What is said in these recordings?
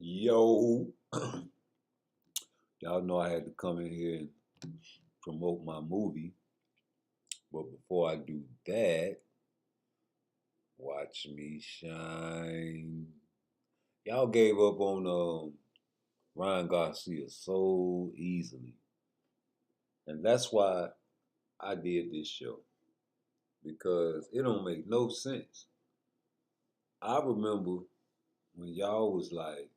Yo, y'all know I had to come in here and promote my movie, but before I do that, watch me shine. Y'all gave up on Ryan Garcia so easily, and that's why I did this show because it don't make no sense. I remember when y'all was like,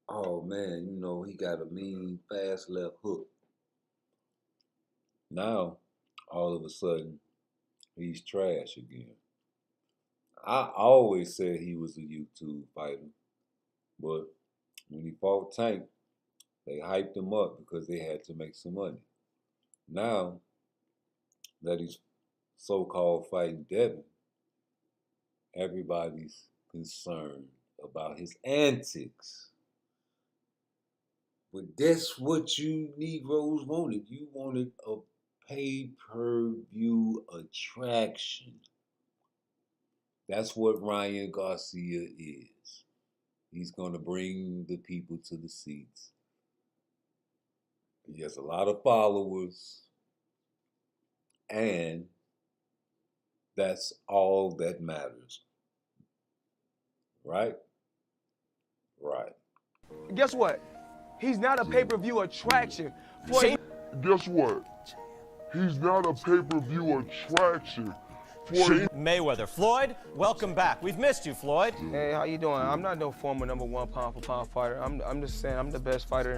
"Oh man, he got a mean fast left hook." Now, all of a sudden, he's trash again. I always said he was a YouTube fighter, but when he fought Tank, they hyped him up because they had to make some money. Now that he's so-called fighting Devin, everybody's concerned about his antics. But that's what you Negroes wanted. You wanted a pay-per-view attraction. That's what Ryan Garcia is. He's going to bring the people to the seats. He has a lot of followers, and that's all that matters. Right? Right. Guess what? He's not a pay-per-view attraction. Guess what? He's not a pay-per-view attraction. Mayweather. Floyd, welcome back. We've missed you, Floyd. Hey, how you doing? I'm not no former #1 pound-for-pound fighter. I'm just saying I'm the best fighter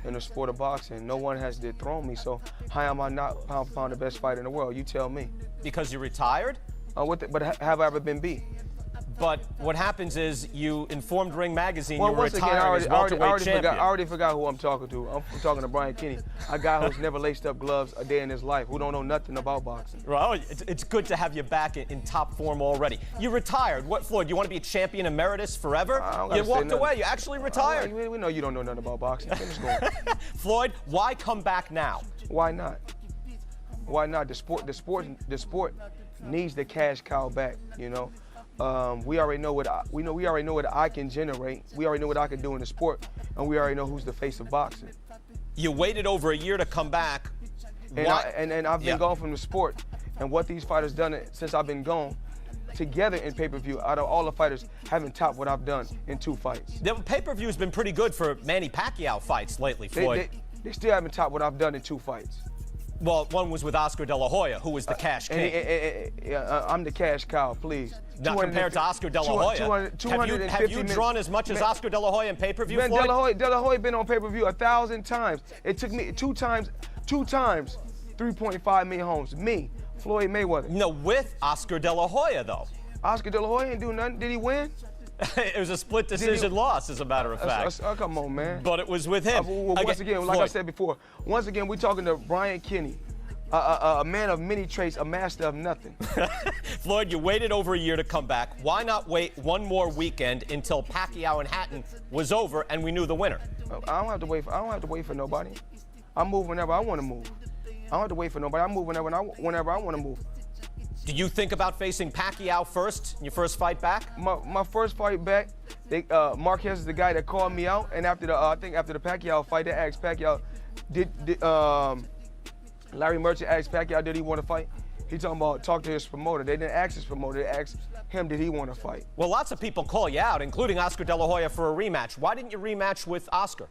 in the sport of boxing. No one has dethroned me, so how am I not pound-for-pound the best fighter in the world? You tell me. Because you retired? But have I ever been beat? But what happens is you informed Ring Magazine Well, you were once again, retiring as welterweight champion. I already forgot who I'm talking to. I'm talking to Brian Kinney, a guy who's never laced up gloves a day in his life, who don't know nothing about boxing. Well, it's good to have you back in top form already. You retired. What, Floyd, you want to be a champion emeritus forever? You walked away. You actually retired. We know you don't know nothing about boxing. Finish going. Floyd, why come back now? Why not? Why not? The sport needs the cash cow back, we already know what I can generate. We already know what I can do in the sport, and we already know who's the face of boxing. You waited over a year to come back. And I've been gone from the sport, and what these fighters done since I've been gone, together in pay-per-view, out of all the fighters, haven't topped what I've done in 2 fights. The pay-per-view has been pretty good for Manny Pacquiao fights lately, Floyd. They still haven't topped what I've done in 2 fights. Well, one was with Oscar De La Hoya, who was the cash king. I'm the cash cow, please. Not compared to Oscar De La Hoya. Have you drawn as much as Oscar De La Hoya in pay-per-view, Man, Floyd? De La Hoya been on pay-per-view 1,000 times. It took me two times, 3.5 million homes. Me, Floyd Mayweather. No, with Oscar De La Hoya, though. Oscar De La Hoya didn't do nothing. Did he win? It was a split decision loss, as a matter of fact. Come on, man. But it was with him. Once again, like I said before, once again, we're talking to Brian Kinney, a man of many traits, a master of nothing. Floyd, you waited over a year to come back. Why not wait one more weekend until Pacquiao and Hatton was over and we knew the winner? I don't have to wait for nobody. I move whenever I want to move. I don't have to wait for nobody. I move whenever I want to move. Do you think about facing Pacquiao first in your first fight back? My first fight back, Marquez is the guy that called me out, and after the Pacquiao fight, they asked Pacquiao, Larry Merchant asked Pacquiao, did he want to fight? He talking about talk to his promoter. They didn't ask his promoter. They asked him, did he want to fight? Well, lots of people call you out, including Oscar De La Hoya, for a rematch. Why didn't you rematch with Oscar?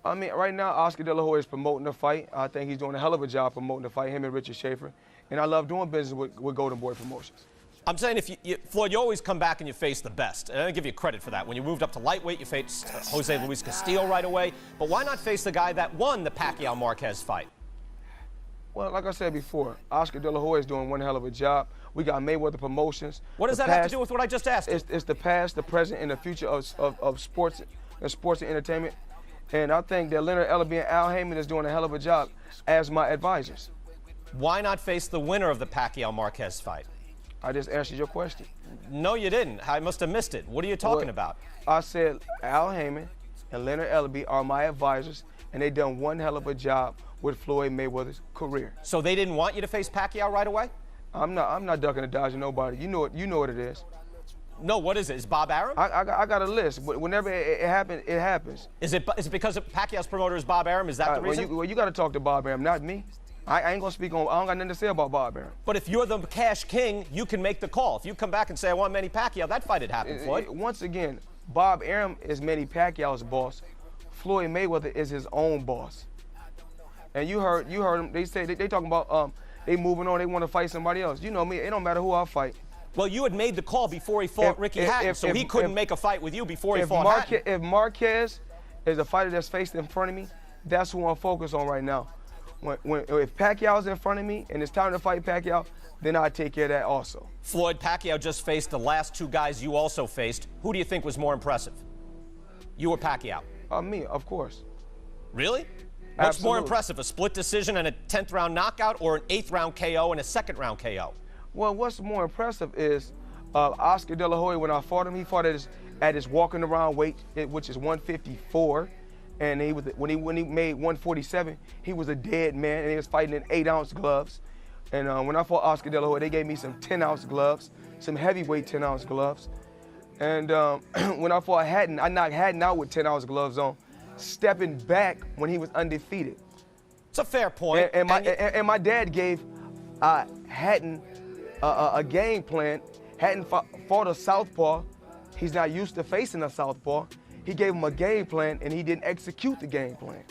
I mean, right now, Oscar De La Hoya is promoting the fight. I think he's doing a hell of a job promoting the fight, him and Richard Schaefer. And I love doing business with Golden Boy Promotions. I'm saying, Floyd, you always come back and you face the best. And I give you credit for that. When you moved up to lightweight, you faced Jose Luis Castillo right away. But why not face the guy that won the Pacquiao-Marquez fight? Well, like I said before, Oscar De La Hoya is doing one hell of a job. We got Mayweather Promotions. What does that have to do with what I just asked you? It's the past, the present, and the future of sports and entertainment. And I think that Leonard Ellaby and Al Heyman is doing a hell of a job as my advisors. Why not face the winner of the Pacquiao-Marquez fight? I just answered your question. No, you didn't. I must have missed it. What are you talking about? I said Al Heyman and Leonard Ellaby are my advisors, and they done one hell of a job with Floyd Mayweather's career. So they didn't want you to face Pacquiao right away? I'm not ducking and dodging nobody. You know what it is. No, what is it? Is Bob Arum? I got a list. Whenever it happens, it happens. Is it because Pacquiao's promoter is Bob Arum? Is that the reason? Well, you got to talk to Bob Arum, not me. I ain't gonna speak on. I don't got nothing to say about Bob Arum. But if you're the cash king, you can make the call. If you come back and say, I want Manny Pacquiao, that fight had happened, Floyd. Once again, Bob Arum is Manny Pacquiao's boss. Floyd Mayweather is his own boss. And you heard them. They say they talking about they moving on. They want to fight somebody else. You know me. It don't matter who I fight. Well, you had made the call before he fought Ricky Hatton, so he couldn't make a fight with you before he fought Hatton. If Marquez is a fighter that's faced in front of me, that's who I'm focused on right now. If Pacquiao's in front of me and it's time to fight Pacquiao, then I take care of that also. Floyd, Pacquiao just faced the last two guys you also faced. Who do you think was more impressive? You or Pacquiao? Me, of course. Really? What's more Absolutely. impressive, a split decision and a 10th round knockout, or an 8th round KO and a 2nd round KO? Well, what's more impressive is Oscar De La Hoya, when I fought him, he fought at his walking around weight, which is 154. And when he made 147, he was a dead man, and he was fighting in 8-ounce gloves. And when I fought Oscar De La Hoya, they gave me some 10-ounce gloves, some heavyweight 10-ounce gloves. And when I fought Hatton, I knocked Hatton out with 10-ounce gloves on, stepping back when he was undefeated. It's a fair point. And my dad gave Hatton a game plan. Hatton fought a southpaw. He's not used to facing a southpaw. He gave him a game plan, and he didn't execute the game plan.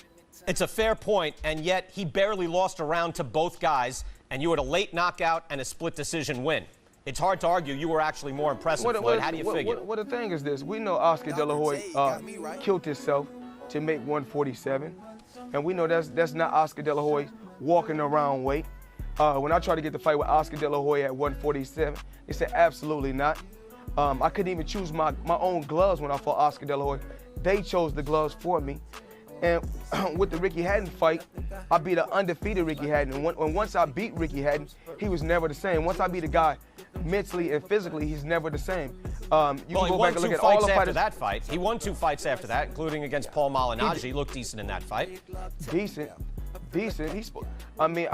It's a fair point, and yet he barely lost a round to both guys, and you had a late knockout and a split decision win. It's hard to argue you were actually more impressive, Floyd. How do you figure? Well, the thing is this. We know Oscar De La Hoya killed himself to make 147, and we know that's not Oscar De La Hoya walking around weight. When I tried to get the fight with Oscar De La Hoya at 147, they said absolutely not. I couldn't even choose my own gloves when I fought Oscar De La Hoya. They chose the gloves for me. And with the Ricky Hatton fight, I beat an undefeated Ricky Hatton. And once I beat Ricky Hatton, he was never the same. Once I beat a guy mentally and physically, he's never the same. You can go back and look at all the fighters. After that fight. He won 2 fights after that, including against Paul Malignaggi. He looked decent in that fight. Decent. I mean,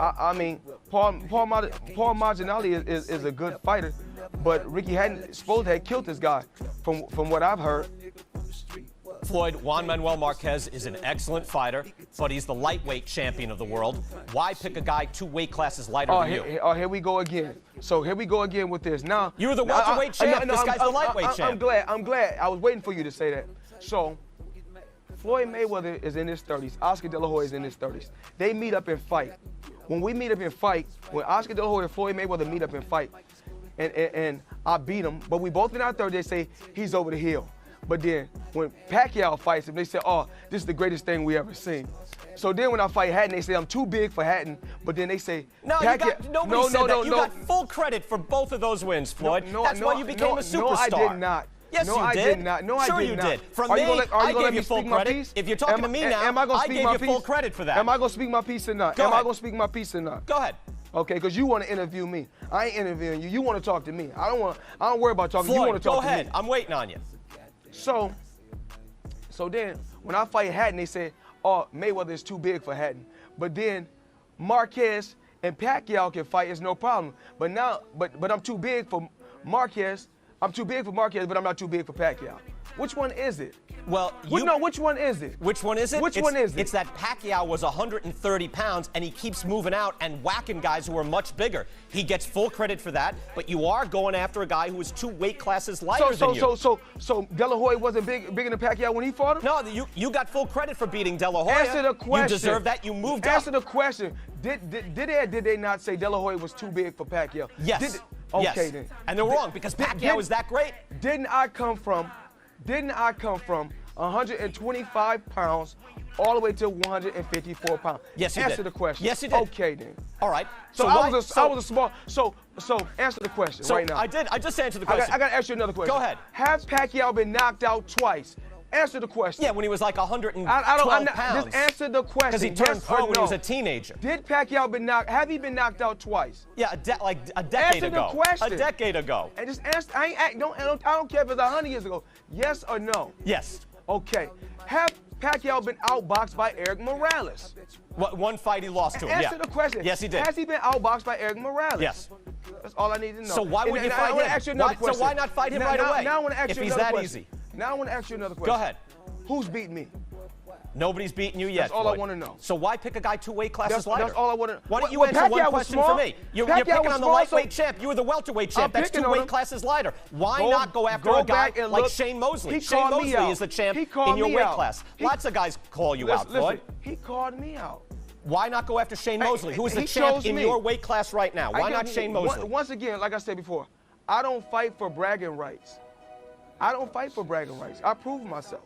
Paul Malignaggi is a good fighter, but Ricky Hatton supposed to have killed this guy, from what I've heard. Floyd, Juan Manuel Marquez is an excellent fighter, but he's the lightweight champion of the world. Why pick a guy 2 weight classes lighter than you? Here we go again. So here we go again with this. Now you were the welterweight champ. This guy's the lightweight champ. I'm glad. I was waiting for you to say that. So Floyd Mayweather is in his 30s. Oscar De La Hoya is in his 30s. They meet up and fight. When we meet up and fight, when Oscar De La Hoya and Floyd Mayweather meet up and fight, and I beat him, but we both in our 30s, they say he's over the hill. But then when Pacquiao fights him, they say, oh, this is the greatest thing we ever seen. So then when I fight Hatton, they say I'm too big for Hatton. But then they say, nobody said that. You got full credit for both of those wins, Floyd. That's why you became a superstar. No, I did not. Yes, no, you I did. Did not. No, sure I did you not. did. From are me, you I gonna gave you full credit. If you're talking to me now, I gave you full credit for that. Am I going to speak my piece or not? Am I going to speak my piece or not? Go ahead. Okay, because you want to interview me. I ain't interviewing you. You want to talk to me. I don't worry about talking. Floyd, you want to talk to me. Go ahead. I'm waiting on you. So then when I fight Hatton, they say, oh, Mayweather is too big for Hatton. But then Marquez and Pacquiao can fight, it's no problem. But I'm too big for Marquez. I'm too big for Marquez, but I'm not too big for Pacquiao. Which one is it? Well, which one is it? Which one is it? Which one is it? It's that Pacquiao was 130 pounds, and he keeps moving out and whacking guys who are much bigger. He gets full credit for that, but you are going after a guy who is 2 weight classes lighter than you. So De La Hoya wasn't bigger than Pacquiao when he fought him? No, you got full credit for beating De La Hoya. Answer the question. You deserve that. You moved up. Answer the question. Did they or did they not say De La Hoya was too big for Pacquiao? Yes. Okay, yes. then. And they're wrong because Pacquiao is that great. Didn't I come from 125 pounds all the way to 154 pounds? Yes, you did. Answer the question. Yes, you did. Okay, then. All right. So I was a small. So answer the question right now. I just answered the question. I got to ask you another question. Go ahead. Have Pacquiao been knocked out twice? Answer the question. Yeah, when he was like 112 pounds. Just answer the question. Because he turned pro when he was a teenager. Did Pacquiao have he been knocked out twice? Yeah, like a decade answer ago. The question. A decade ago. And just answer. I don't care if it's 100 years ago. Yes or no? Yes. Okay. Have Pacquiao been outboxed by Eric Morales? What, one fight he lost to him, Answer the question. Yes, he did. Has he been outboxed by Eric Morales? Yes. That's all I need to know. So why would you fight him? I ask you another question. So why not fight him right away? Now I want to ask you if he's another that question. easy. Now I want to ask you another question. Go ahead. Who's beating me? Nobody's beaten you yet. That's all Floyd. I want to know. So why pick a guy 2 weight classes lighter? That's all I want to know. Why don't you answer one question for me? You're picking on the lightweight champ. You were the welterweight champ. That's 2 weight classes lighter. Why not go after a guy like Shane Mosley? Shane Mosley is the champ in your weight class. Lots of guys call you out, Floyd. He called me out. Why not go after Shane Mosley, who is the champ in your weight class right now? Why not Shane Mosley? Once again, like I said before, I don't fight for bragging rights. I don't fight for bragging rights. I prove myself.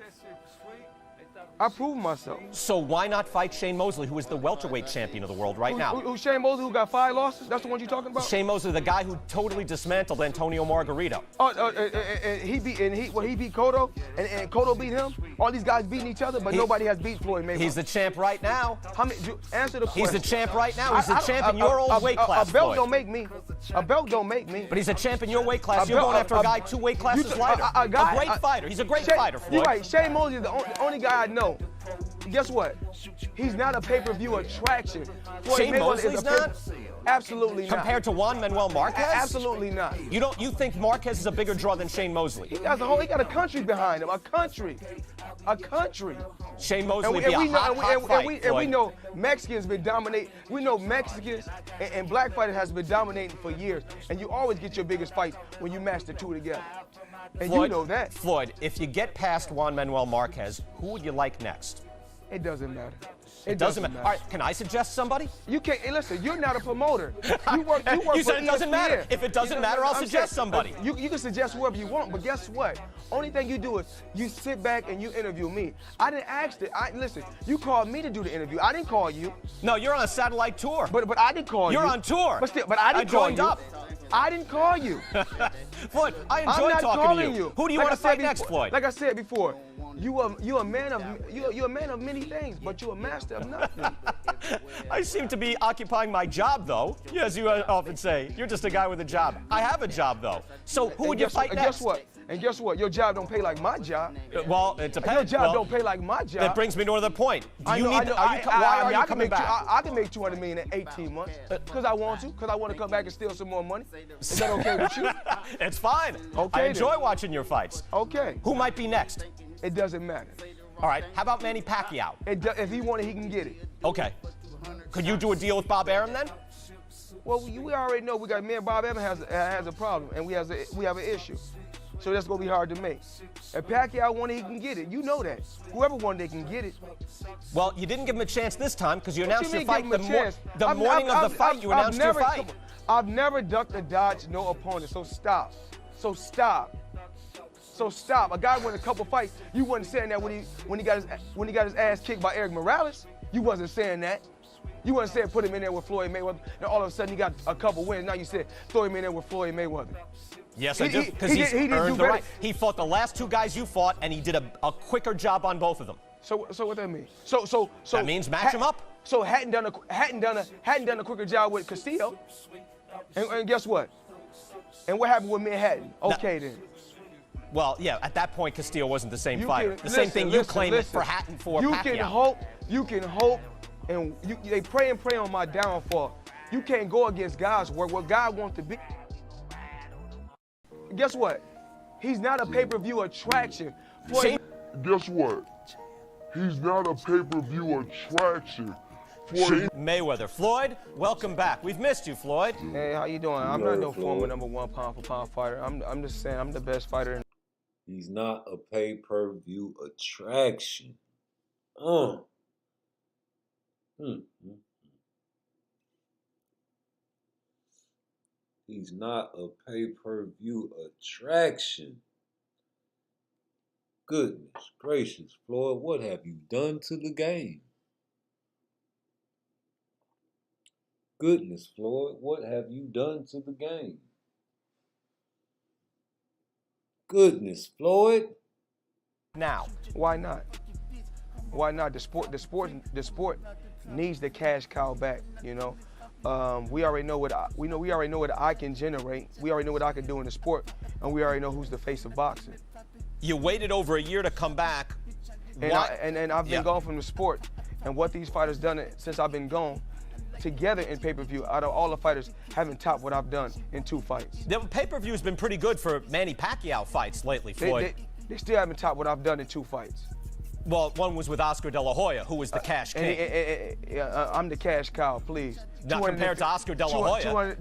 I proved myself. So why not fight Shane Mosley, who is the welterweight champion of the world right now? Who Shane Mosley, who got 5 losses? That's the one you're talking about? Shane Mosley, the guy who totally dismantled Antonio Margarito. And he beat Cotto, and Cotto beat him. All these guys beating each other, but nobody has beat Floyd Mayweather. He's the champ right now. Answer the question. He's the champ right now. He's the champ in your old weight class. A belt don't make me. A belt don't make me. But he's a champ in your weight class. You're going after a guy 2 weight classes lighter. A great fighter. He's a great fighter, Floyd. You're right. Shane Mosley is the only guy I know. Guess what? He's not a pay-per-view attraction. Shane Mosley's not? Absolutely not. Compared to Juan Manuel Marquez? Absolutely not. You think Marquez is a bigger draw than Shane Mosley? He got a country behind him. A country. Shane Mosley would be a hot fight. And we know Mexicans been dominating. We know Mexicans and black fighters has been dominating for years. And you always get your biggest fights when you match the two together. And Floyd, you know that. Floyd, if you get past Juan Manuel Marquez, who would you like next? It doesn't matter. It doesn't matter. All right, can I suggest somebody? You can't. Hey, listen, you're not a promoter. You work You said for it doesn't ESPN. matter. If it doesn't matter, I'll suggest somebody. You can suggest whoever you want, but guess what? Only thing you do is you sit back and you interview me. I didn't ask it. Listen, you called me to do the interview. I didn't call you. No, you're on a satellite tour. But I didn't call you. You're on tour. But I didn't call joined you. up. I didn't call you. Floyd, I enjoy I'm not talking calling to you. you. Who do you Like want to I said fight next, Floyd? Like I said before, you're a man of many things, but you're a master of nothing. I seem to be occupying my job, though. As you often say, you're just a guy with a job. I have a job, though. So who would you fight next? Guess what? Your job don't pay like my job. Well, it depends. Your job don't pay like my job. That brings me to another point. Why are you coming back? I can make $200 million in 18 months because I want to. Because I want to come back and steal some more money. Is that okay with you? It's fine. Okay, I enjoy watching your fights. Okay. Who might be next? It doesn't matter. All right. How about Manny Pacquiao? If he wanted, he can get it. Okay. Could you do a deal with Bob Arum then? Well, we already know me and Bob Arum has a problem, and we have an issue. So that's gonna be hard to make. If Pacquiao wanted, he can get it. You know that. Whoever wanted, they can get it. Well, you didn't give him a chance this time because you announced your fight the morning of the fight. You announced your fight. I've never ducked or dodged no opponent. So stop. A guy won a couple fights. You wasn't saying that when he got his ass kicked by Eric Morales. You wasn't saying that. You wasn't saying put him in there with Floyd Mayweather. Now all of a sudden he got a couple wins. Now you said throw him in there with Floyd Mayweather. Yes, I do, because he's earned the right. He fought the last 2 guys you fought, and he did a quicker job on both of them. So what that mean? So that means match him up. So hadn't done a quicker job with Castillo, and guess what? And what happened with Manhattan? Okay then. Well, yeah, at that point Castillo wasn't the same fighter. Same thing you claim for Hatton for Pacquiao. You can hope, and they pray on my downfall. You can't go against God's work. What God wants to be. Guess what? He's not a pay-per-view attraction. Guess what? He's not a pay-per-view attraction. Mayweather. Floyd, welcome back. We've missed you, Floyd. Hey, how you doing? I'm not no former #1 pound-for-pound fighter. I'm just saying I'm the best fighter. He's not a pay-per-view attraction. He's not a pay-per-view attraction. Goodness gracious, Floyd, what have you done to the game? Goodness, Floyd, what have you done to the game? Goodness, Floyd. Now. Why not? Why not? The sport needs the cash cow back, you know. We already know what I can generate. We already know what I can do in the sport, and we already know who's the face of boxing. You waited over a year to come back. And, I've been gone from the sport. And what these fighters done since I've been gone, together in pay-per-view, out of all the fighters, haven't topped what I've done in 2 fights. The pay-per-view's been pretty good for Manny Pacquiao fights lately, Floyd. They still haven't topped what I've done in 2 fights. Well, one was with Oscar De La Hoya, who was the cash king. I'm the cash cow, please. Not compared to Oscar De La Hoya.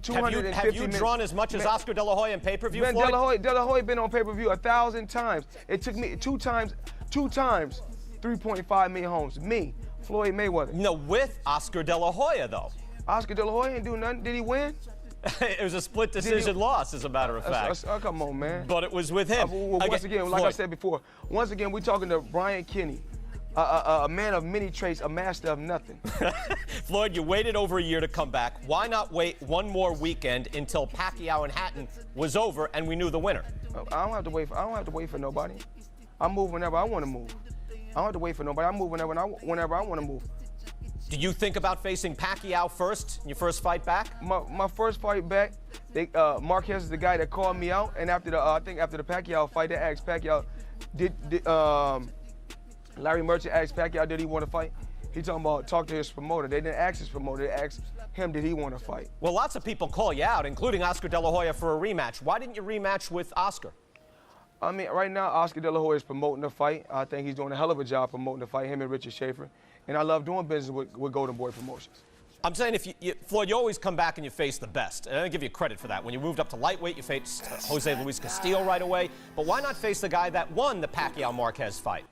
Have you drawn as much as Oscar De La Hoya in pay-per-view, Floyd? De La Hoya been on pay-per-view 1,000 times. It took me 2 times, 3.5 million homes. Me, Floyd Mayweather. No, with Oscar De La Hoya, though. Oscar De La Hoya didn't do nothing. Did he win? It was a split decision loss, as a matter of fact. Come on, man. But it was with him. Once again, like I said before, once again, we're talking to Brian Kinney, a man of many traits, a master of nothing. Floyd, you waited over a year to come back. Why not wait one more weekend until Pacquiao and Hatton was over and we knew the winner? I don't have to wait for nobody. I move whenever I want to move. I don't have to wait for nobody. I move whenever I want to move. Do you think about facing Pacquiao first in your first fight back? My first fight back, Marquez is the guy that called me out, and after I think after the Pacquiao fight, they asked Pacquiao, Larry Merchant asked Pacquiao, did he want to fight? He talking about talk to his promoter. They didn't ask his promoter, they asked him, did he want to fight? Well, lots of people call you out, including Oscar De La Hoya, for a rematch. Why didn't you rematch with Oscar? I mean, right now, Oscar De La Hoya is promoting the fight. I think he's doing a hell of a job promoting the fight, him and Richard Schaefer. And I love doing business with Golden Boy Promotions. I'm saying, Floyd, you always come back and you face the best. And I give you credit for that. When you moved up to lightweight, you faced Jose Luis Castillo right away. But why not face the guy that won the Pacquiao-Marquez fight?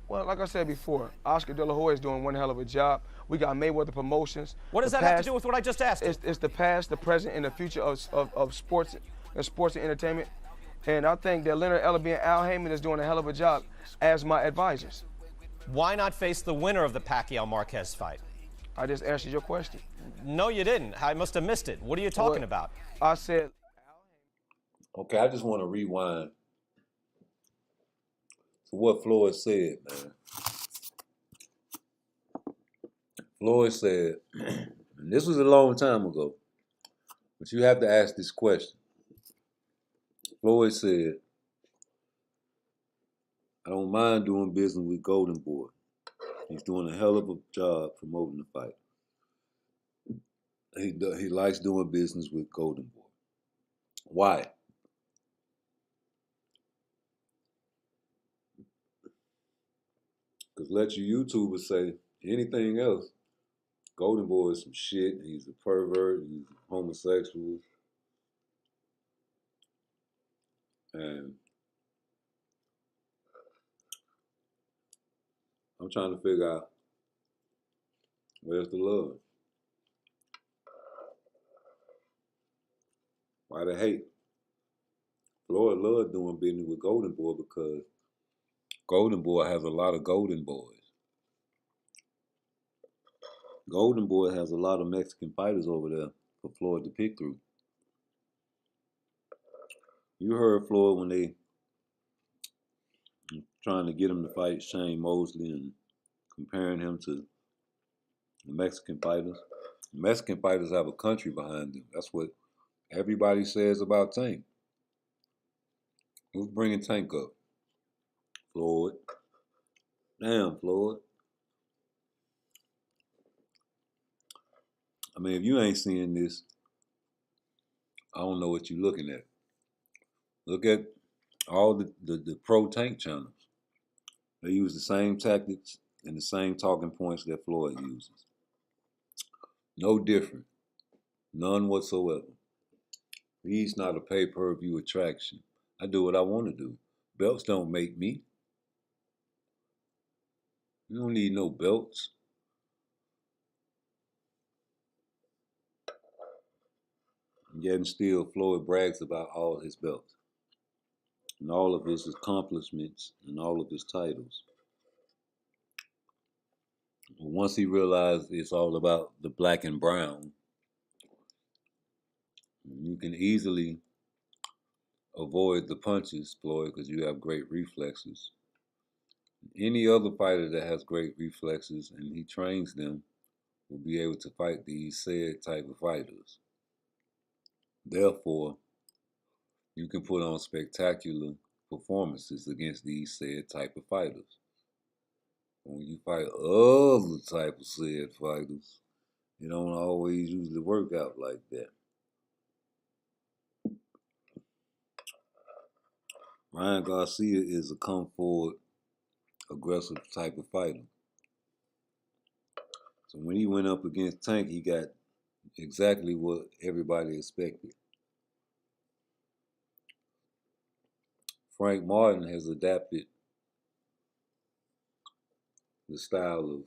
Well, like I said before, Oscar De La Hoya is doing one hell of a job. We got Mayweather Promotions. What does that have to do with what I just asked? It's the past, the present, and the future of sports and entertainment. And I think that Leonard Ellerby and Al Heyman is doing a hell of a job as my advisors. Why not face the winner of the Pacquiao-Marquez fight? I just answered your question. No, you didn't. I must have missed it. What are you talking about? I said... Okay, I just want to rewind to what Floyd said, man. Floyd said, and this was a long time ago, but you have to ask this question. Floyd said, I don't mind doing business with Golden Boy. He's doing a hell of a job promoting the fight. He likes doing business with Golden Boy. Why? Because let your YouTubers say anything else, Golden Boy is some shit. He's a pervert. He's homosexual. And I'm trying to figure out where's the love? Why the hate? Floyd loved doing business with Golden Boy because Golden Boy has a lot of Golden Boys. Golden Boy has a lot of Mexican fighters over there for Floyd to pick through. You heard Floyd when they trying to get him to fight Shane Mosley and comparing him to the Mexican fighters. The Mexican fighters have a country behind them. That's what everybody says about Tank. Who's bringing Tank up? Floyd. Damn, Floyd. I mean, if you ain't seeing this, I don't know what you're looking at. Look at all the pro-Tank channels. They use the same tactics and the same talking points that Floyd uses. No different. None whatsoever. He's not a pay-per-view attraction. I do what I want to do. Belts don't make me. You don't need no belts. And yet and still, Floyd brags about all his belts and all of his accomplishments and all of his titles. Once he realized it's all about the black and brown, you can easily avoid the punches, Floyd, because you have great reflexes. Any other fighter that has great reflexes and he trains them will be able to fight these said type of fighters. Therefore, you can put on spectacular performances against these said type of fighters. When you fight other type of said fighters, it don't always usually work out like that. Ryan Garcia is a come forward, aggressive type of fighter. So when he went up against Tank, he got exactly what everybody expected. Frank Martin has adapted the style of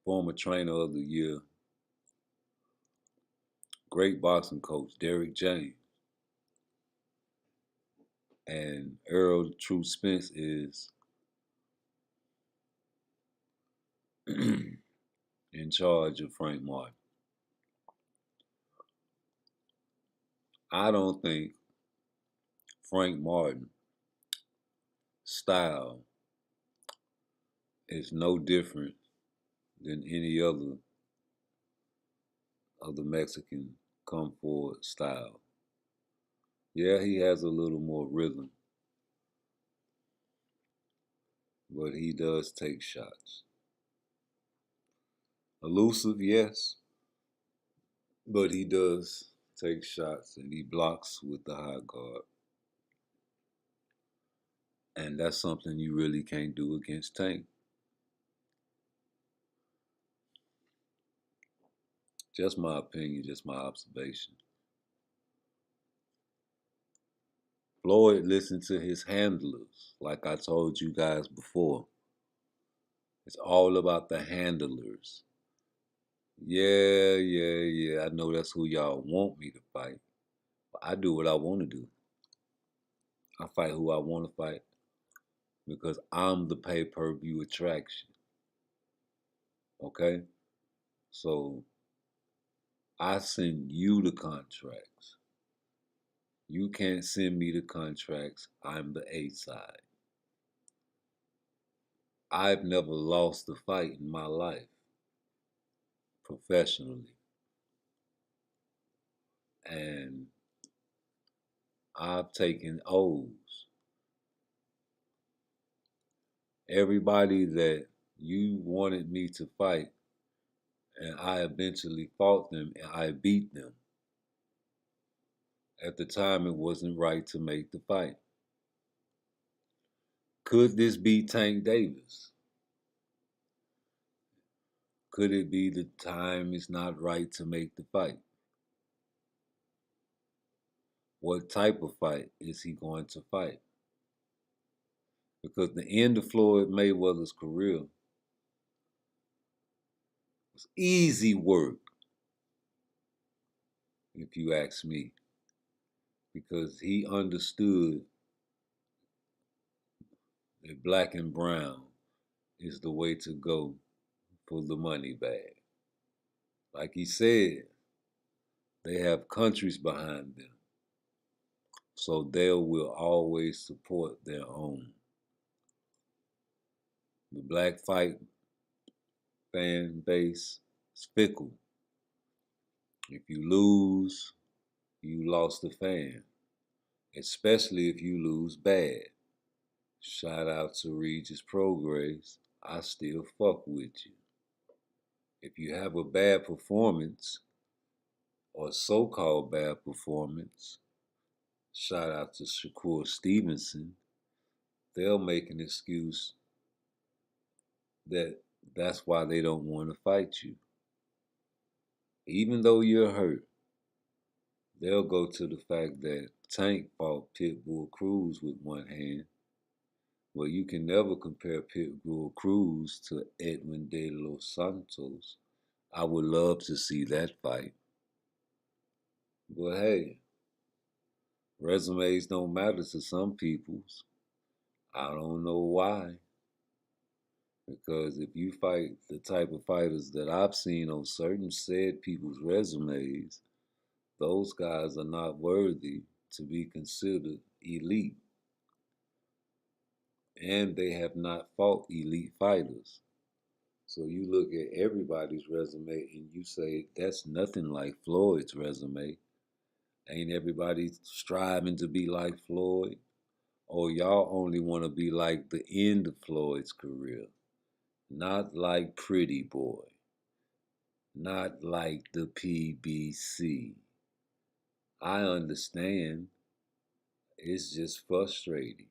former trainer of the year, great boxing coach, Derrick James. And Earl True Spence is in charge of Frank Martin. I don't think Frank Martin's style is no different than any other of the Mexican come forward style. Yeah, he has a little more rhythm, but he does take shots. Elusive, yes, but he does take shots and he blocks with the high guard. And that's something you really can't do against Tank. Just my opinion, just my observation. Floyd listened to his handlers, like I told you guys before. It's all about the handlers. Yeah. I know that's who y'all want me to fight. But I do what I want to do. I fight who I want to fight because I'm the pay-per-view attraction. Okay? So I send you the contracts. You can't send me the contracts. I'm the A side. I've never lost a fight in my life professionally. And I've taken O's. Everybody that you wanted me to fight, and I eventually fought them and I beat them. At the time, it wasn't right to make the fight. Could this be Tank Davis? Could it be the time is not right to make the fight? What type of fight is he going to fight? Because the end of Floyd Mayweather's career was easy work, if you ask me, because he understood that black and brown is the way to go for the money bag. Like he said, they have countries behind them, so they will always support their own. The black fight fan base is fickle. If you lose, you lost a fan, especially if you lose bad. Shout out to Regis Progress. I still fuck with you. If you have a bad performance, or so-called bad performance, shout out to Shakur Stevenson, they'll make an excuse that that's why they don't want to fight you. Even though you're hurt, they'll go to the fact that Tank fought Pitbull Cruz with one hand. Well, you can never compare Pitbull Cruz to Edwin de los Santos. I would love to see that fight. But hey, resumes don't matter to some people's. I don't know why. Because if you fight the type of fighters that I've seen on certain said people's resumes, those guys are not worthy to be considered elite. And they have not fought elite fighters. So you look at everybody's resume and you say, that's nothing like Floyd's resume. Ain't everybody striving to be like Floyd? Or y'all only want to be like the end of Floyd's career? Not like Pretty Boy. Not like the PBC. I understand. It's just frustrating.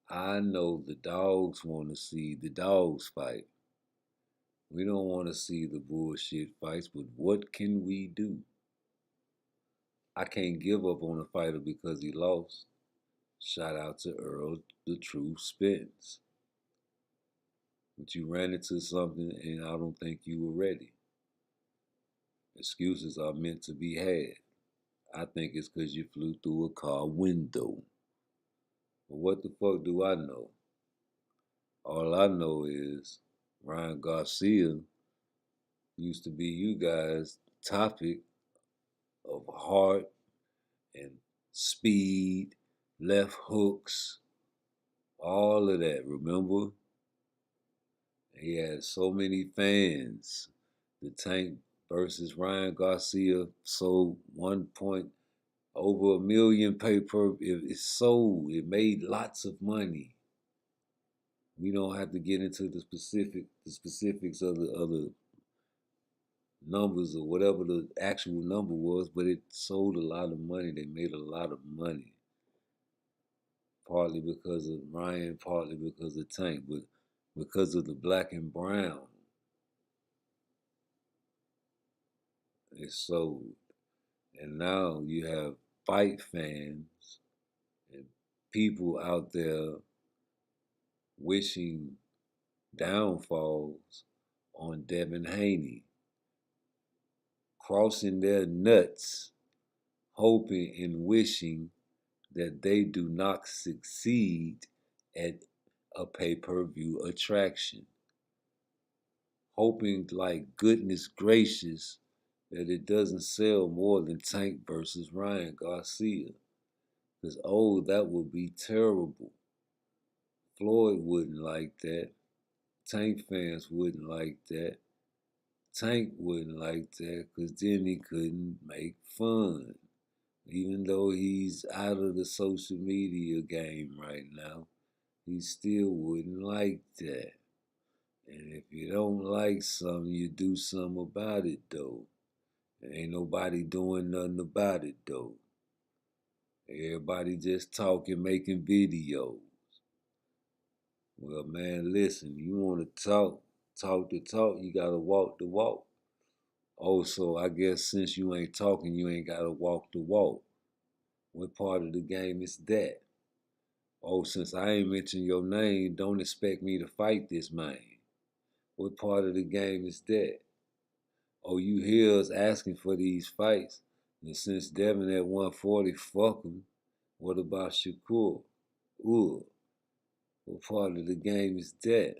I know the dogs want to see the dogs fight. We don't want to see the bullshit fights, but what can we do? I can't give up on a fighter because he lost. Shout out to Earl, the Truth Spence. But you ran into something and I don't think you were ready. Excuses are meant to be had. I think it's because you flew through a car window. But what the fuck do I know? All I know is Ryan Garcia used to be you guys' topic of heart and speed, left hooks, all of that, remember? He had so many fans. The Tank versus Ryan Garcia sold over 1 million pay-per. It sold. It made lots of money. We don't have to get into the specifics of the other numbers or whatever the actual number was, but it sold a lot of money. They made a lot of money. Partly because of Ryan, partly because of Tank, but because of the black and brown, it sold. And now you have fight fans and people out there wishing downfalls on Devin Haney, crossing their nuts, hoping and wishing that they do not succeed at a pay-per-view attraction. Hoping like goodness gracious that it doesn't sell more than Tank versus Ryan Garcia. Because, oh, that would be terrible. Floyd wouldn't like that. Tank fans wouldn't like that. Tank wouldn't like that because then he couldn't make fun. Even though he's out of the social media game right now, he still wouldn't like that. And if you don't like something, you do something about it, though. And ain't nobody doing nothing about it, though. Everybody just talking, making videos. Well, man, listen, you want to talk the talk, you got to walk the walk. Oh, so I guess since you ain't talking, you ain't got to walk the walk. What part of the game is that? Oh, since I ain't mentioned your name, don't expect me to fight this man. What part of the game is that? Oh, you hear us asking for these fights. And since Devin at 140, fuck him. What about Shakur? Ooh, what part of the game is that?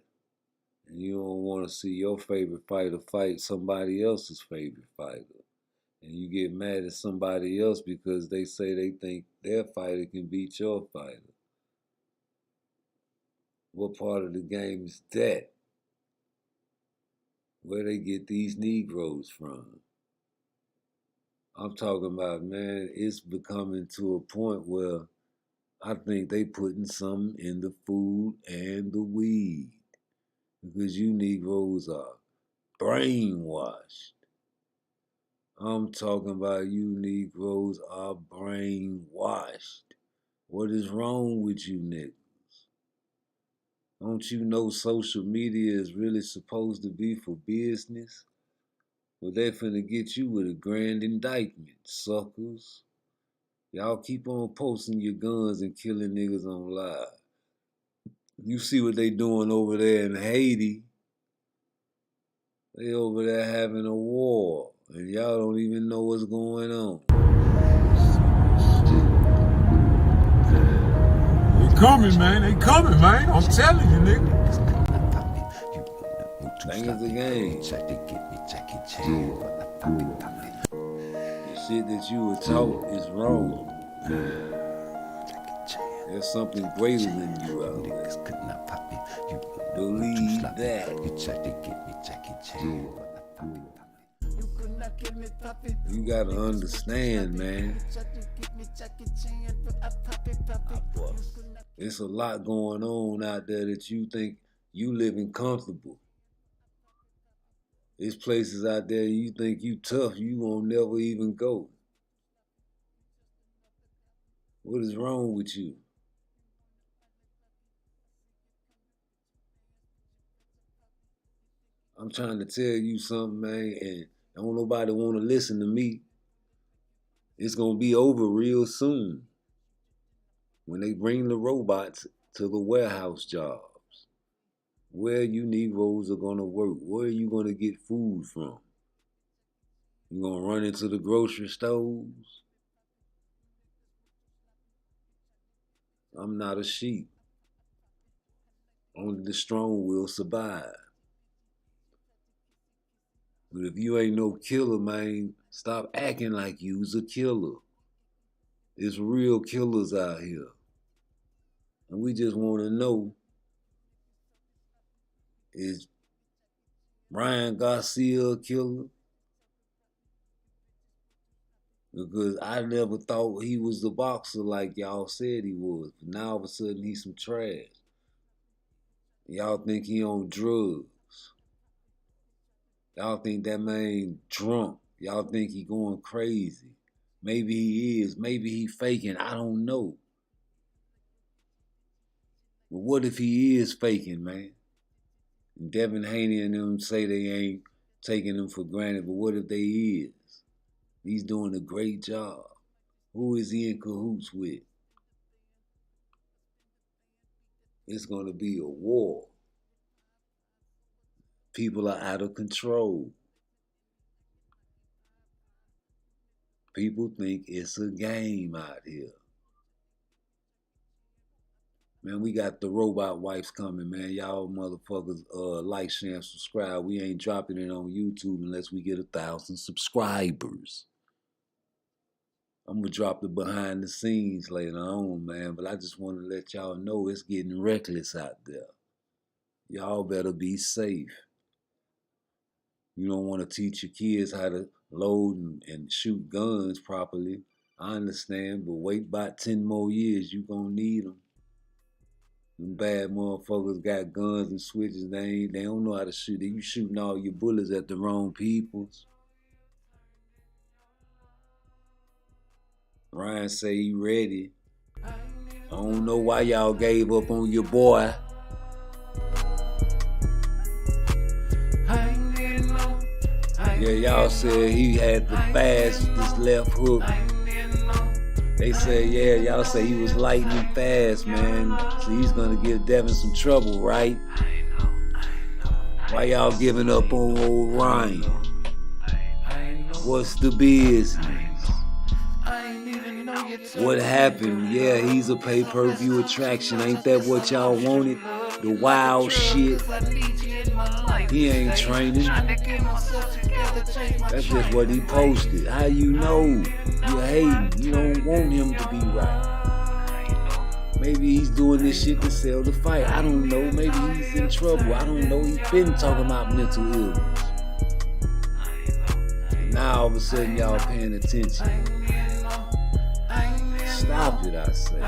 And you don't want to see your favorite fighter fight somebody else's favorite fighter. And you get mad at somebody else because they say they think their fighter can beat your fighter. What part of the game is that? Where they get these Negroes from? I'm talking about, man, it's becoming to a point where I think they putting something in the food and the weed. Because you Negroes are brainwashed. I'm talking about you Negroes are brainwashed. What is wrong with you niggas? Don't you know social media is really supposed to be for business? Well, they finna get you with a grand indictment, suckers. Y'all keep on posting your guns and killing niggas on live. You see what they doing over there in Haiti. They over there having a war, and y'all don't even know what's going on. They coming, man. They coming, man. I'm telling you, nigga. Thing is the game. The shit that you were taught is wrong. There's something greater than you out there. Believe that. You gotta understand, man. It's a lot going on out there that you think you living comfortable. There's places out there you think you tough, you won't never even go. What is wrong with you? I'm trying to tell you something, man, and don't nobody want to listen to me. It's going to be over real soon when they bring the robots to the warehouse jobs. Where you Negroes are going to work? Where are you going to get food from? You going to run into the grocery stores? I'm not a sheep. Only the strong will survive. But if you ain't no killer, man, stop acting like you's a killer. There's real killers out here. And we just want to know, is Ryan Garcia a killer? Because I never thought he was the boxer like y'all said he was. But now all of a sudden he's some trash. Y'all think he on drugs. Y'all think that man drunk. Y'all think he going crazy. Maybe he is. Maybe he faking. I don't know. But what if he is faking, man? And Devin Haney and them say they ain't taking him for granted, but what if they is? He's doing a great job. Who is he in cahoots with? It's going to be a war. People are out of control. People think it's a game out here. Man, we got the robot wives coming, man. Y'all motherfuckers like, share, and subscribe. We ain't dropping it on YouTube unless we get 1,000 subscribers. I'm going to drop the behind the scenes later on, man. But I just want to let y'all know it's getting reckless out there. Y'all better be safe. You don't want to teach your kids how to load and shoot guns properly. I understand, but wait about 10 more years, you gonna need them. Them bad motherfuckers got guns and switches. They don't know how to shoot. You shooting all your bullets at the wrong peoples. Ryan say he ready. I don't know why y'all gave up on your boy. Yeah, y'all said he had the fastest left hook. They said, yeah, y'all say he was lightning fast, man. So he's gonna give Devin some trouble, right? Why y'all giving up on old Ryan? What's the business? What happened? Yeah, he's a pay-per-view attraction. Ain't that what y'all wanted? The wild shit. He ain't training. That's just what he posted. How you know? You hating. You don't want him to be right. Maybe he's doing this shit to sell the fight. I don't know. Maybe he's in trouble. I don't know. He's been talking about mental illness. And now all of a sudden y'all paying attention. Stop it, I say.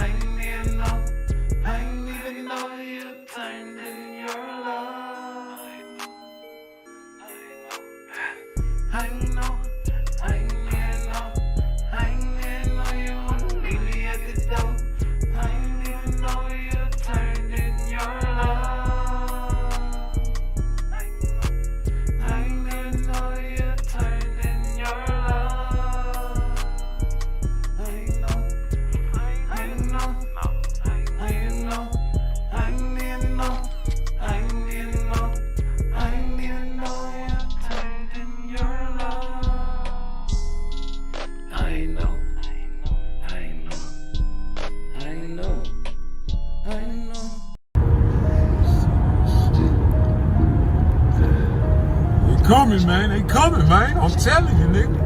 Coming, man. They coming, man. I'm telling you, nigga.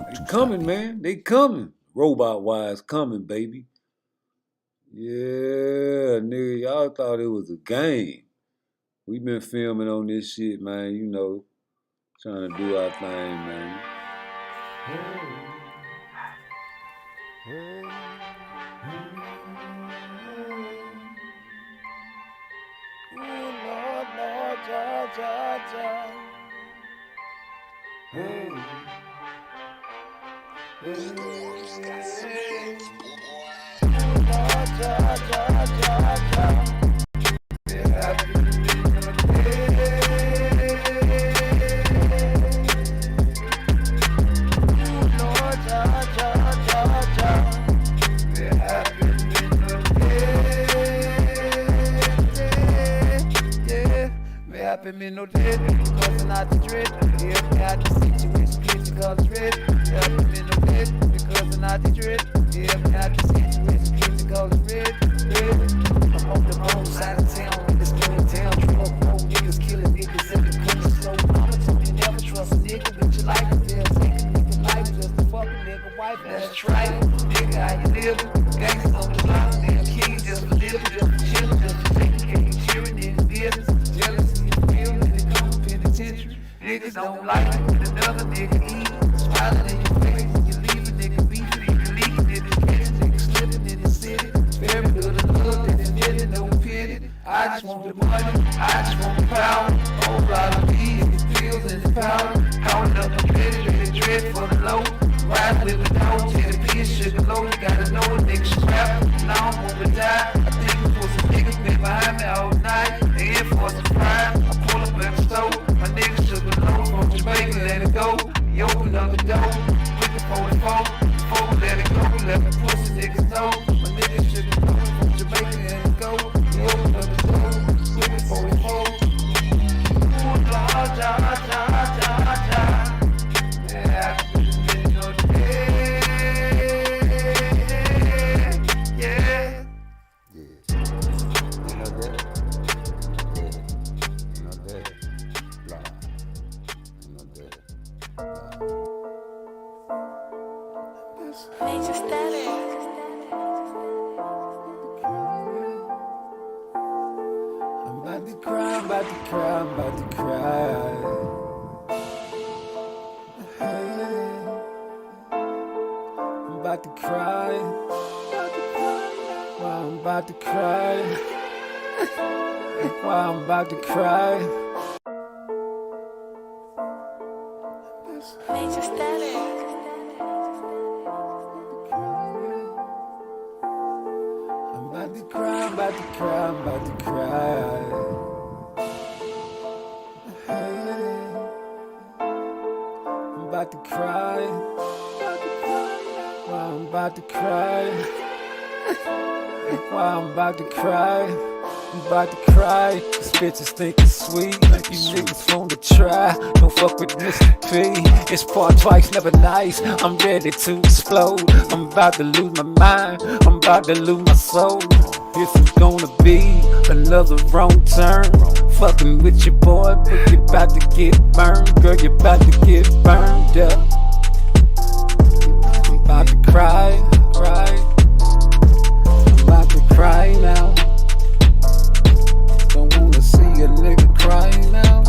They coming, man. They coming. Robot wise coming, baby. Yeah, nigga, y'all thought it was a game. We been filming on this shit, man, you know, Trying to do our thing, man. Lord, Lord, Jah, Jah, Jah. Hey. Lord, Jah, Jah, Jah, Jah. Me no dead, because I'm not the dread. Yeah, me out the situation, critical dread. Yeah, me no dead, because I'm not the dread. Yeah, me out the situation, critical dread. I'm on the wrong side of town, niggas killing town. Drug more niggas killing niggas in the corner. Slow mama told me never trust a nigga with your life. They'll take a nigga life just to fuck a nigga wife. That's right, nigga, how you living? Gangsters on the block, damn king just for living, just for chilling, just for taking care of cheering in his business. Jealousy. Niggas don't like it when another nigga eat. Smiling in your face when you leave a nigga beefing. Nigga leaking in his gas, nigga slipping in his city. Very good of love, and admitting no pity. I just want the money, I just want the power. Whole lot of weed in his pills and his powder. Counting up the dread for the low. Riding with the dog, till the pin sugar low. You gotta know a nigga scrap, and I don't want to die. I think it was some niggas been behind me all night. They in for a surprise. I pull up at the store. My niggas took a load from Jamaica, let it go. He opened up the door, looking for his phone. Before we let it go, let the pussy niggas know. My niggas took a load from Jamaica, let it go. He opened up the door, looking for his phone. Ooh, Jah, Jah, Jah, Jah, Jah. Yeah, I've been your day. Yeah. You know that? You know that? Major static. I'm about to cry, I'm about to cry, I'm about to cry. Hey. I'm about to cry. Why I'm about to cry. Why I'm about to cry. Major static. I'm about to cry, I'm about to cry, I'm about to cry. Hey. I'm about to cry. Why I'm about to cry. Why I'm about to cry. I'm about to cry. These bitches think it's sweet. You niggas want to try. Don't fuck with Mr. P. It's PARTTWICE, never nice. I'm ready to explode. I'm about to lose my mind. I'm about to lose my soul. This is gonna be another wrong turn. Fucking with your boy, but you're about to get burned. Girl, you're about to get burned up. I'm about to cry, cry. I'm about to cry now. Don't wanna see a nigga crying now.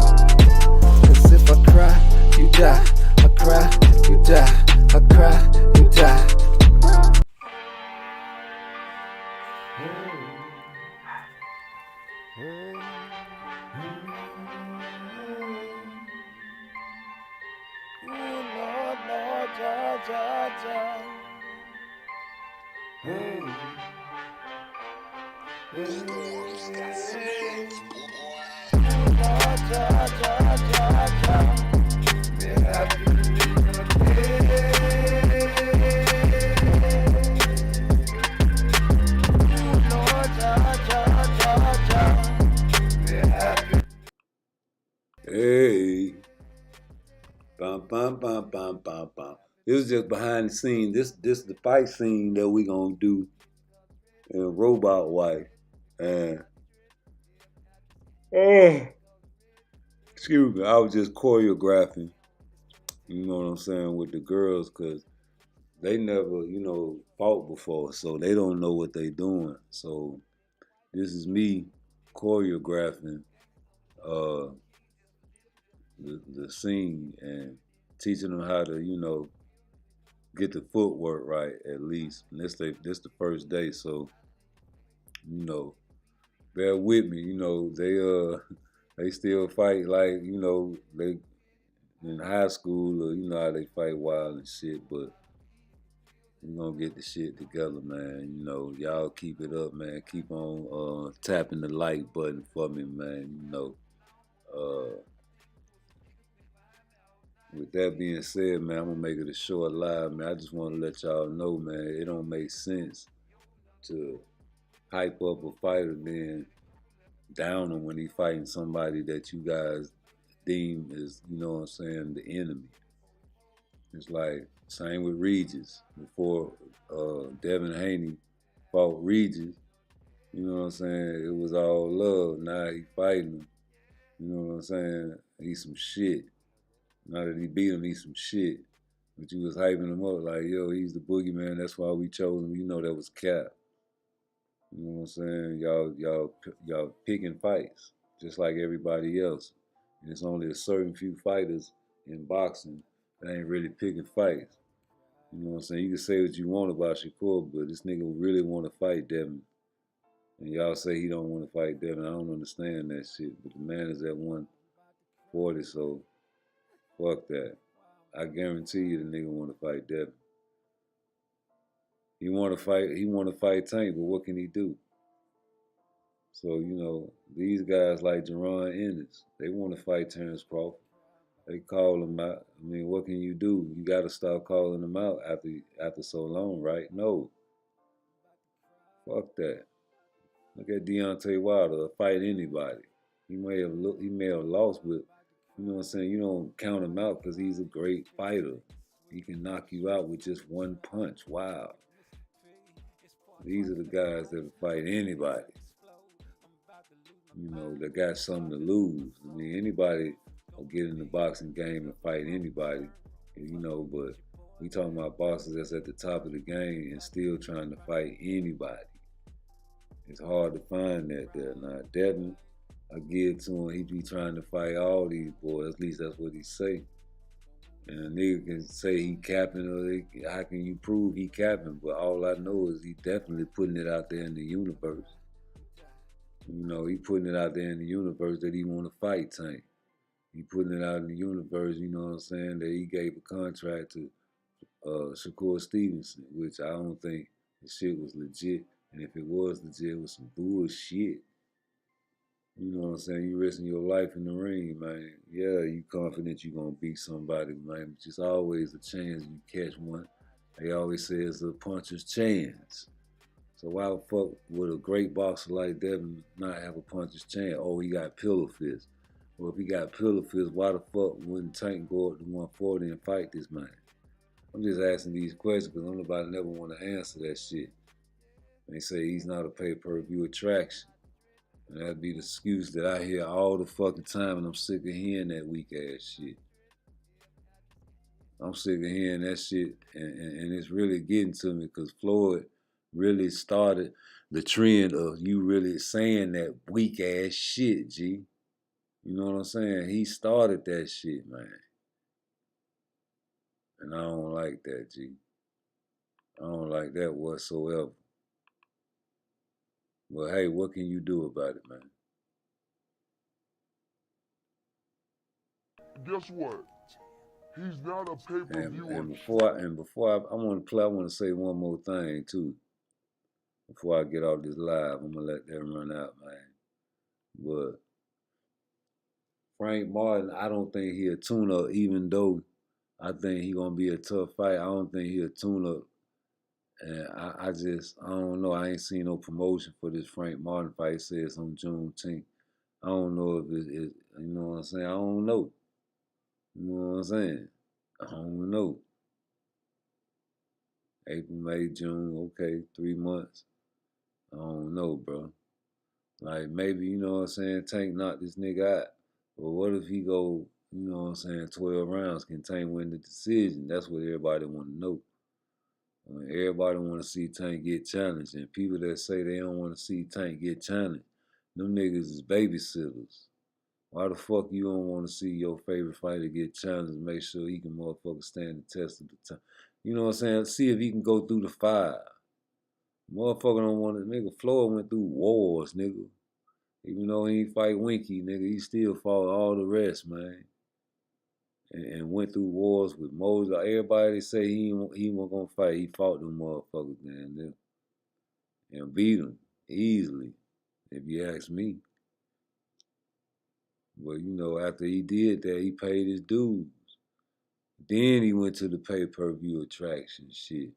Cause if I cry, you die. I cry, you die. I cry, you die. Lord, Lord, Jah, Jah, Jah. Hey. Lord, Jah, Jah, Jah, Jah. Yeah, I've been in your day. Lord, Jah, Jah, Jah, Jah. Yeah, I've been. Hey. Bum, bum, bum, bum, bum, bum. It was just behind the scene. This the fight scene that we gonna do in Robot Wife. And excuse me, I was just choreographing, you know what I'm saying, with the girls, cause they never, fought before, so they don't know what they doing. So this is me choreographing the scene and teaching them how to, you know, get the footwork right at least. And this the first day, so you know, bear with me. You know, they still fight like, you know, they in high school, or you know how they fight wild and shit, but we're gonna get the shit together, man. You know, y'all keep it up, man. Keep on tapping the like button for me, man. You know, with that being said, man, I'm gonna make it a short live, man. I just want to let y'all know, man, it don't make sense to hype up a fighter then down him when he fighting somebody that you guys deem as, you know what I'm saying, the enemy. It's like same with Regis. Before Devin Haney fought Regis, you know what I'm saying, it was all love. Now he fighting him. You know what I'm saying? He's some shit. Now that he beat him, he's some shit. But you was hyping him up like, yo, he's the boogeyman. That's why we chose him. You know that was cap. You know what I'm saying? Y'all picking fights just like everybody else. And it's only a certain few fighters in boxing that ain't really picking fights. You know what I'm saying? You can say what you want about Shakur, but this nigga really want to fight Devin. And y'all say he don't want to fight Devin. I don't understand that shit. But the man is at 140, so fuck that. I guarantee you the nigga want to fight Devin. He want to fight Tank, but what can he do? So, you know, these guys like Jerron Ennis, they want to fight Terrence Crawford. They call him out. I mean, what can you do? You got to stop calling him out after so long, right? No. Fuck that. Look at Deontay Wilder fight anybody. He may have lost, but you know what I'm saying? You don't count him out because he's a great fighter. He can knock you out with just one punch. Wow. These are the guys that fight anybody. You know, that got something to lose. I mean, anybody will get in the boxing game and fight anybody, you know, but we talking about boxers that's at the top of the game and still trying to fight anybody. It's hard to find that there. Now, Devin, I give to him, he be trying to fight all these boys. At least that's what he say. And a nigga can say he capping, or how can you prove he capping? But all I know is he definitely putting it out there in the universe. You know, he putting it out there in the universe that he want to fight Tank. He putting it out in the universe, you know what I'm saying, that he gave a contract to Shakur Stevenson, which I don't think the shit was legit. And if it was legit, it was some bullshit. You know what I'm saying? You risking your life in the ring, man. Yeah, you confident you gonna beat somebody, man. But just always a chance you catch one. They always say it's a puncher's chance. So why the fuck would a great boxer like Devin not have a puncher's chance? Oh, he got pillow fist. Well, if he got pillow fist, why the fuck wouldn't Tank go up to 140 and fight this man? I'm just asking these questions because nobody never want to answer that shit. They say he's not a pay-per-view attraction. And that'd be the excuse that I hear all the fucking time, and I'm sick of hearing that weak ass shit. I'm sick of hearing that shit, and it's really getting to me because Floyd really started the trend of you really saying that weak ass shit, G. You know what I'm saying? He started that shit, man. And I don't like that, G. I don't like that whatsoever. But hey, what can you do about it, man? Guess what? He's not a pay-per-view. And before I want to say one more thing too. Before I get off this live, I'm gonna let that run out, man. But Frank Martin, I don't think he a tune-up, even though I think he gonna be a tough fight. I don't think he a tune-up. And I don't know. I ain't seen no promotion for this Frank Martin fight. It says on Juneteenth. I don't know if it, you know what I'm saying? I don't know. You know what I'm saying? I don't know. April, May, June, okay, 3 months. I don't know, bro. Like, maybe, you know what I'm saying, Tank knocked this nigga out. But what if he go, you know what I'm saying, 12 rounds? Can Tank win the decision? That's what everybody want to know. Everybody want to see Tank get challenged. And people that say they don't want to see Tank get challenged, them niggas is babysitters. Why the fuck you don't want to see your favorite fighter get challenged and make sure he can motherfucker stand the test of the time? You know what I'm saying? See if he can go through the fire. Motherfucker don't want to. Nigga, Floyd went through wars, nigga. Even though he ain't fight Winky, nigga, he still fought all the rest, man. And went through wars with Moses. Everybody say he wasn't gonna fight. He fought them motherfuckers, man, and beat them easily, if you ask me. But you know, after he did that, he paid his dues. Then he went to the pay-per-view attraction shit.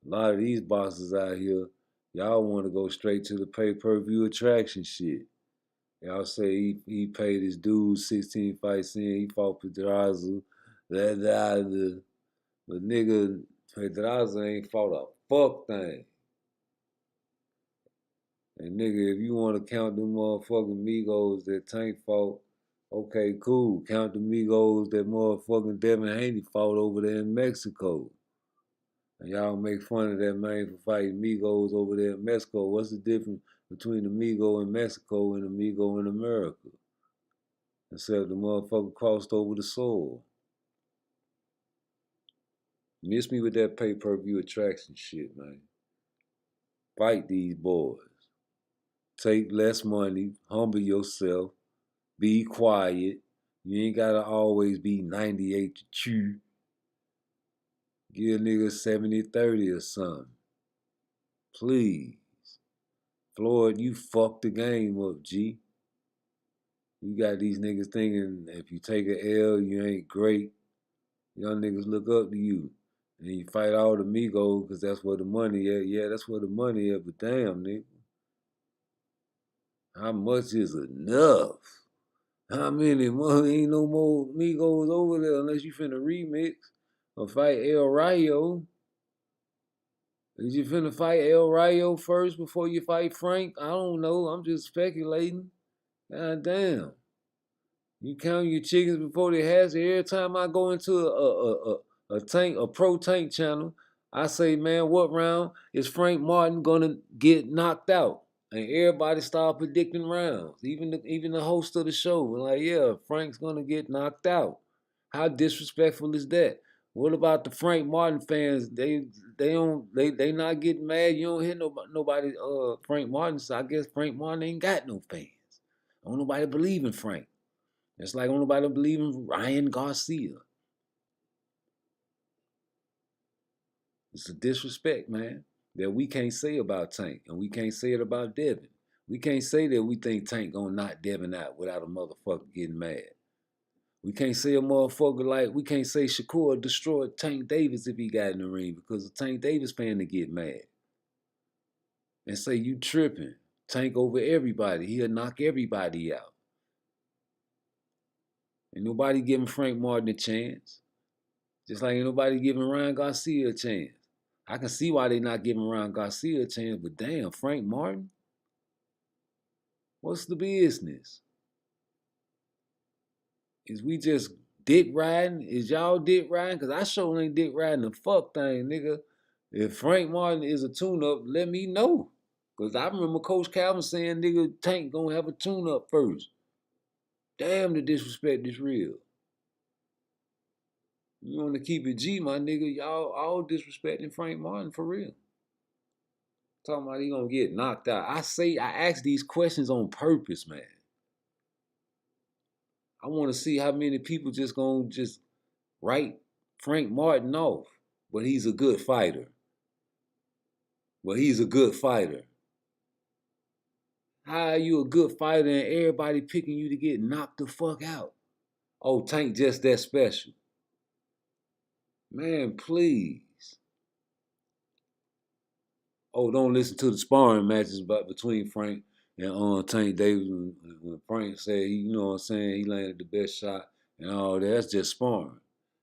A lot of these bosses out here, y'all want to go straight to the pay-per-view attraction shit. Y'all say he paid his dues, 16 fights in, he fought Pedraza, but nigga, Pedraza ain't fought a fuck thing. And nigga, if you want to count them motherfucking Migos that Tank fought, okay, cool. Count the Migos that motherfucking Devin Haney fought over there in Mexico. And y'all make fun of that man for fighting Migos over there in Mexico. What's the difference between the Migo in Mexico and the Migo in America? Except the motherfucker crossed over the soil. Miss me with that pay-per-view attraction shit, man. Fight these boys. Take less money. Humble yourself. Be quiet. You ain't gotta always be 98 to chew. Give a nigga 70-30 or something. Please. Floyd, you fucked the game up, G. You got these niggas thinking if you take an L, you ain't great. Young niggas look up to you. And you fight all the Migos because that's where the money at. Yeah, that's where the money at, but damn, nigga. How much is enough? How many more? Ain't no more Migos over there unless you finna remix or fight El Rayo. Is you finna fight El Rayo first before you fight Frank? I don't know. I'm just speculating. God damn. You count your chickens before they hatch. Every time I go into a pro tank channel, I say, man, what round is Frank Martin gonna get knocked out? And everybody start predicting rounds. Even the host of the show was like, yeah, Frank's gonna get knocked out. How disrespectful is that? What about the Frank Martin fans? They not getting mad. You don't hear nobody Frank Martin. So I guess Frank Martin ain't got no fans. Don't nobody believe in Frank. It's like don't nobody believe in Ryan Garcia. It's a disrespect, man, that we can't say about Tank, and we can't say it about Devin. We can't say that we think Tank gonna knock Devin out without a motherfucker getting mad. We can't say a motherfucker like, we can't say Shakur destroyed Tank Davis if he got in the ring because a Tank Davis fan to get mad. And say you tripping. Tank over everybody. He'll knock everybody out. Ain't nobody giving Frank Martin a chance. Just like ain't nobody giving Ryan Garcia a chance. I can see why they not giving Ryan Garcia a chance, but damn, Frank Martin? What's the business? Is we just dick riding? Is y'all dick riding? Because I sure ain't dick riding the fuck thing, nigga. If Frank Martin is a tune-up, let me know. Because I remember Coach Calvin saying, nigga, Tank gonna have a tune-up first. Damn, the disrespect is real. You want to keep it G, my nigga, y'all all disrespecting Frank Martin for real. Talking about he gonna get knocked out. I ask these questions on purpose, man. I want to see how many people just gonna just write Frank Martin off. But he's a good fighter. Well, he's a good fighter. How are you a good fighter and everybody picking you to get knocked the fuck out? Oh, Tank just that special. Man, please. Oh, don't listen to the sparring matches between Frank and Tank Davis when Frank said you know what I'm saying, he landed the best shot and all that. That's just sparring.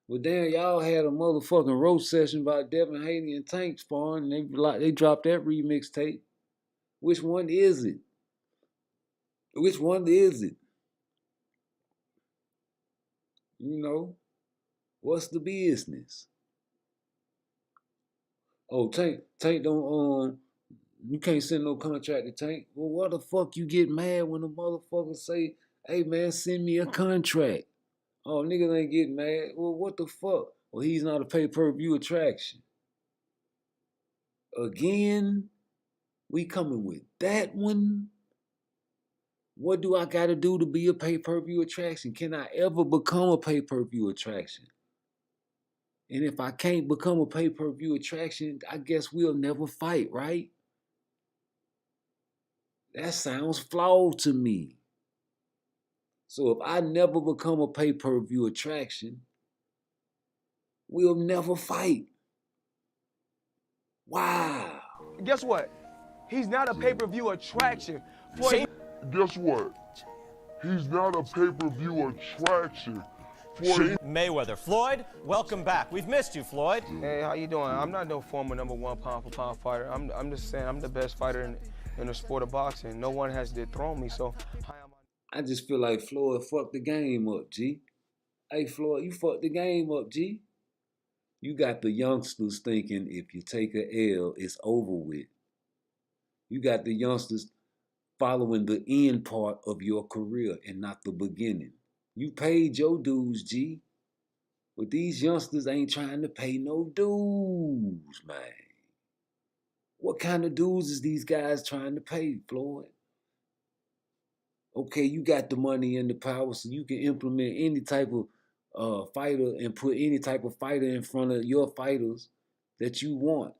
Well, damn, y'all had a motherfucking roast session about Devin Haney and Tank sparring, and they dropped that remix tape. Which one is it? Which one is it? You know, what's the business? Oh, Tank don't you can't send no contract to Tank. Well, what the fuck you get mad when a motherfucker say Hey, man, send me a contract. Oh, niggas ain't getting mad. Well, what the fuck? Well, he's not a pay-per-view attraction. Again, we coming with that one. What do I got to do to be a pay-per-view attraction? Can I ever become a pay-per-view attraction? And if I can't become a pay-per-view attraction, I guess we'll never fight, right? That sounds flawed to me. So if I never become a pay-per-view attraction, we'll never fight. Wow. Guess what? He's not a pay-per-view attraction. Guess what? He's not a pay-per-view attraction. Mayweather. Floyd, welcome back. We've missed you, Floyd. Hey, how you doing? I'm not no former #1 pound-for-pound fighter. I'm just saying I'm the best fighter in the sport of boxing. No one has dethroned me, so how am I? I just feel like Floyd fucked the game up, G. Hey, Floyd, you fucked the game up, G. You got the youngsters thinking if you take a L, it's over with. You got the youngsters following the end part of your career and not the beginning. You paid your dues, G. But these youngsters ain't trying to pay no dues, man. What kind of dues is these guys trying to pay, Floyd? Okay, you got the money and the power, so you can implement any type of fighter and put any type of fighter in front of your fighters that you want.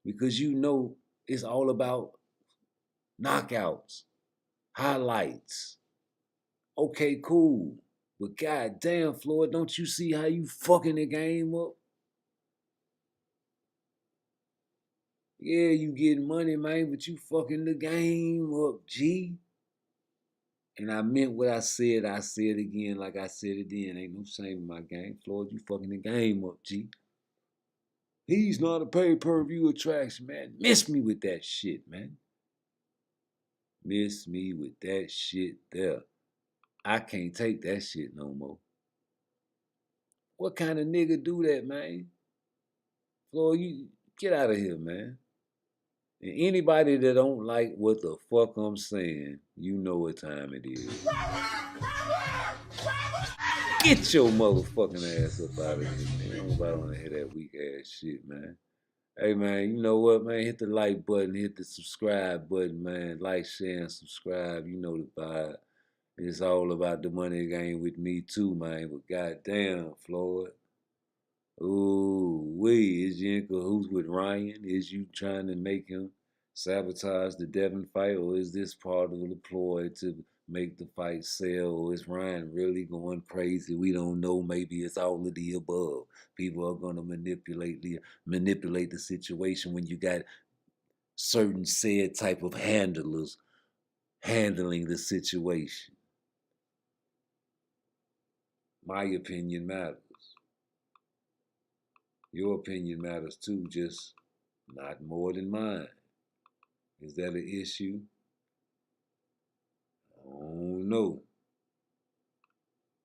Because you know it's all about knockouts, highlights. Okay, cool. But goddamn, Floyd, don't you see how you fucking the game up? Yeah, you getting money, man, but you fucking the game up, G. And I meant what I said again like I said it then. Ain't no shame in my game. Floyd, you fucking the game up, G. He's not a pay-per-view attraction, man. Miss me with that shit, man. Miss me with that shit there. I can't take that shit no more. What kind of nigga do that, man? Floyd, you get out of here, man. And anybody that don't like what the fuck I'm saying, you know what time it is. Get your motherfucking ass up out of here, man. Nobody wanna hear that weak ass shit, man. Hey, man, you know what, man? Hit the like button, hit the subscribe button, man. Like, share, and subscribe. You know the vibe. It's all about the money game with me too, man. But goddamn, Floyd. Ooh, is you in cahoots with Ryan? Is you trying to make him sabotage the Devin fight, or is this part of the ploy to make the fight sell, or is Ryan really going crazy? We don't know. Maybe it's all of the above. People are gonna manipulate the situation when you got certain said type of handlers handling the situation. My opinion matters. Your opinion matters too, just not more than mine. Is that an issue? I don't know.